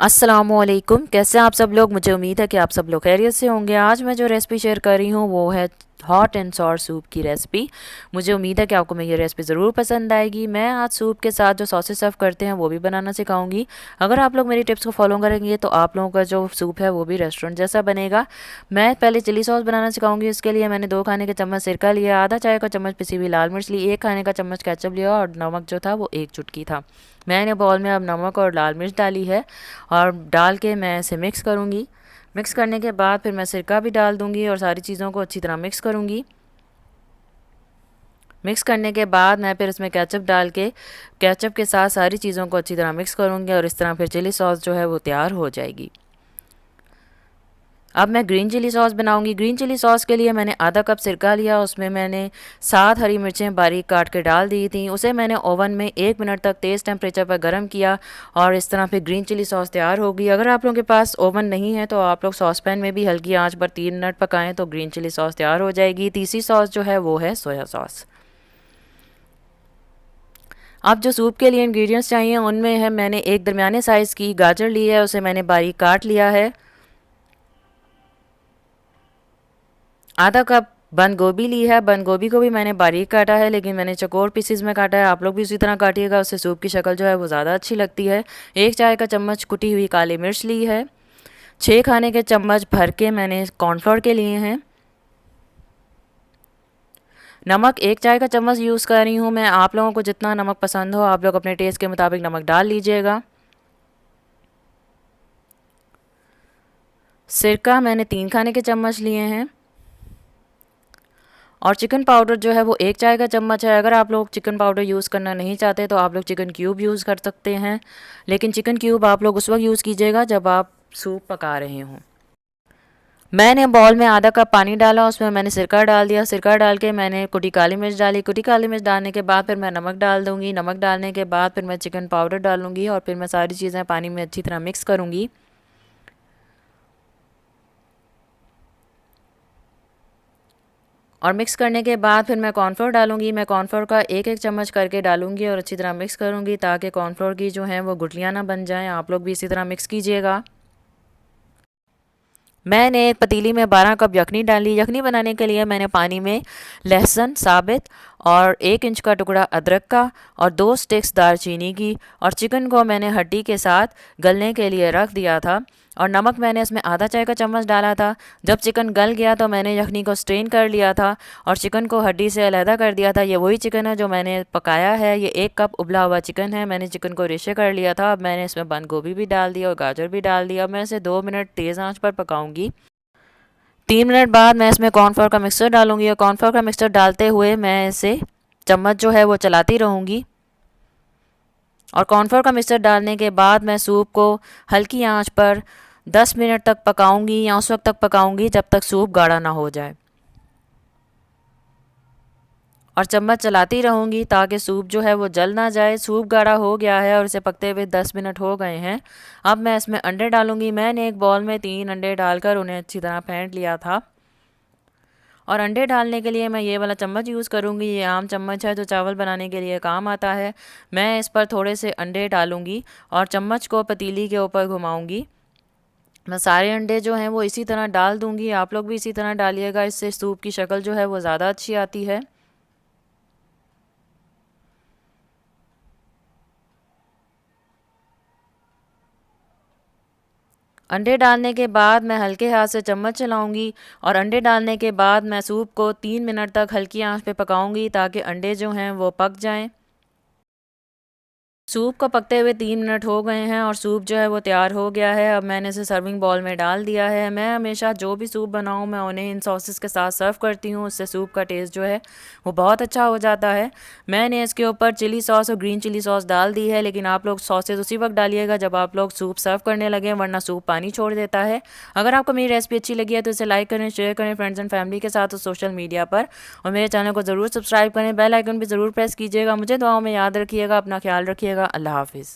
अस्सलामुअलैकुम, कैसे हैं आप सब लोग। मुझे उम्मीद है कि आप सब लोग खैरियत से होंगे। आज मैं जो रेसिपी शेयर कर रही हूँ वो है हॉट एंड सॉर सूप की रेसिपी। मुझे उम्मीद है कि आपको मेरी ये रेसिपी ज़रूर पसंद आएगी। मैं आज सूप के साथ जो सॉसेज सर्व करते हैं वो भी बनाना सिखाऊंगी। अगर आप लोग मेरी टिप्स को फॉलो करेंगे तो आप लोगों का जो सूप है वो भी रेस्टोरेंट जैसा बनेगा। मैं पहले चिली सॉस बनाना सिखाऊंगी। उसके लिए मैंने 2 खाने के चम्मच सिरका लिया, आधा चाय का चम्मच पिसी हुई लाल मिर्च ली, 1 खाने का चम्मच केचप लिया और नमक जो था वो 1 चुटकी था। मैंने बाउल में अब नमक और लाल मिर्च डाली है और डाल के मैं इसे मिक्स करूँगी। मिक्स करने के बाद फिर मैं सिरका भी डाल दूँगी और सारी चीज़ों को अच्छी तरह मिक्स करूँगी। मिक्स करने के बाद मैं फिर इसमें केचप डाल के केचप के साथ सारी चीज़ों को अच्छी तरह मिक्स करूँगी और इस तरह फिर चिली सॉस जो है वो तैयार हो जाएगी। अब मैं ग्रीन चिली सॉस बनाऊंगी। ग्रीन चिली सॉस के लिए मैंने आधा कप सिरका लिया, उसमें मैंने 7 हरी मिर्चें बारीक काट के डाल दी थी। उसे मैंने ओवन में 1 मिनट तक तेज़ टेम्परेचर पर गर्म किया और इस तरह फिर ग्रीन चिली सॉस तैयार होगी। अगर आप लोगों के पास ओवन नहीं है तो आप लोग सॉस पैन में भी हल्की आंच पर 3 मिनट पकाएं तो ग्रीन चिली सॉस तैयार हो जाएगी। तीसरी सॉस जो है वो है सोया सॉस। अब जो सूप के लिए इंग्रेडिएंट्स चाहिए उनमें है मैंने एक दरमियाने साइज़ की गाजर ली है, उसे मैंने बारीक काट लिया है। आधा कप बंद गोभी ली है, बंद गोभी को भी मैंने बारीक काटा है लेकिन मैंने चौकोर पीसेस में काटा है। आप लोग भी उसी तरह काटिएगा, उससे सूप की शक्ल जो है वो ज़्यादा अच्छी लगती है। 1 चाय का चम्मच कुटी हुई काली मिर्च ली है। 6 खाने के चम्मच भर के मैंने कॉर्नफ्लोर के लिए हैं। नमक 1 चाय का चम्मच यूज़ कर रही हूँ मैं। आप लोगों को जितना नमक पसंद हो आप लोग अपने टेस्ट के मुताबिक नमक डाल लीजिएगा। सिरका मैंने 3 खाने के चम्मच लिए हैं और चिकन पाउडर जो है वो 1 चाय का चम्मच है। अगर आप लोग चिकन पाउडर यूज़ करना नहीं चाहते तो आप लोग चिकन क्यूब यूज़ कर सकते हैं, लेकिन चिकन क्यूब आप लोग उस वक्त यूज़ कीजिएगा जब आप सूप पका रहे हों। मैंने बाउल में आधा कप पानी डाला, उसमें मैंने सिरका डाल दिया। सिरका डाल के मैंने कुटी काली मिर्च डाली। कुटी काली मिर्च डालने के बाद फिर मैं नमक डाल दूँगी। नमक डालने के बाद फिर मैं चिकन पाउडर डालूँगी और फिर मैं सारी चीज़ें पानी में अच्छी तरह मिक्स करूँगी। और मिक्स करने के बाद फिर मैं कॉर्नफ्लोर डालूंगी। मैं कॉर्नफ्लोर का 1-1 चम्मच करके डालूंगी और अच्छी तरह मिक्स करूंगी ताकि कॉर्नफ्लोर की जो है वो गुठलियाँ ना बन जाएं। आप लोग भी इसी तरह मिक्स कीजिएगा। मैंने एक पतीली में 12 कप यखनी डाली। यखनी बनाने के लिए मैंने पानी में लहसुन साबित और 1 इंच का टुकड़ा अदरक का और 2 स्टिक्स दालचीनी की और चिकन को मैंने हड्डी के साथ गलने के लिए रख दिया था और नमक मैंने इसमें आधा चाय का चम्मच डाला था। जब चिकन गल गया तो मैंने यखनी को स्ट्रेन कर लिया था और चिकन को हड्डी से अलहदा कर दिया था। ये वही चिकन है जो मैंने पकाया है। ये 1 कप उबला हुआ चिकन है। मैंने चिकन को रेशे कर लिया था। अब मैंने इसमें बंद गोभी भी डाल दिया और गाजर भी डाल दिया। मैं इसे 2 मिनट तेज़ आंच पर पकाऊंगी। 3 मिनट बाद मैं इसमें कॉर्नफ्लोर का मिक्सचर डालूंगी और कॉर्नफ्लोर का मिक्सचर डालते हुए मैं इसे चम्मच जो है वो चलाती रहूँगी। और कॉर्नफ्लोर का मिक्सचर डालने के बाद मैं सूप को हल्की आंच पर 10 मिनट तक पकाऊंगी या उस वक्त तक पकाऊंगी जब तक सूप गाढ़ा ना हो जाए और चम्मच चलाती रहूँगी ताकि सूप जो है वो जल ना जाए। सूप गाढ़ा हो गया है और इसे पकते हुए 10 मिनट हो गए हैं। अब मैं इसमें अंडे डालूँगी। मैंने एक बॉल में 3 अंडे डालकर उन्हें अच्छी तरह फेंट लिया था और अंडे डालने के लिए मैं ये वाला चम्मच यूज़ करूँगी। ये आम चम्मच है जो चावल बनाने के लिए काम आता है। मैं इस पर थोड़े से अंडे डालूँगी और चम्मच को पतीली के ऊपर घुमाऊँगी। मैं सारे अंडे जो हैं वो इसी तरह डाल दूँगी। आप लोग भी इसी तरह डालिएगा, इससे सूप की शक्ल जो है वो ज़्यादा अच्छी आती है। अंडे डालने के बाद मैं हल्के हाथ से चम्मच चलाऊंगी और अंडे डालने के बाद मैं सूप को 3 मिनट तक हल्की आंच पे पकाऊंगी ताकि अंडे जो हैं वो पक जाएं। सूप को पकते हुए 3 मिनट हो गए हैं और सूप जो है वो तैयार हो गया है। अब मैंने इसे सर्विंग बाउल में डाल दिया है। मैं हमेशा जो भी सूप बनाऊं मैं उन्हें इन सॉसेस के साथ सर्व करती हूं, उससे सूप का टेस्ट जो है वो बहुत अच्छा हो जाता है। मैंने इसके ऊपर चिली सॉस और ग्रीन चिली सॉस डाल दी है, लेकिन आप लोग सॉसेस उसी वक्त डालिएगा जब आप लोग सूप सर्व करने लगे, वरना सूप पानी छोड़ देता है। अगर आपको मेरी रेसिपी अच्छी लगी है तो इसे लाइक करें, शेयर करें फ्रेंड्स एंड फैमिली के साथ और सोशल मीडिया पर, और मेरे चैनल को ज़रूर सब्सक्राइब करें। बेल आइकन भी ज़रूर प्रेस कीजिएगा। मुझे दुआओं में याद रखिएगा। अपना ख्याल रखिएगा। अल्लाह हाफिज़।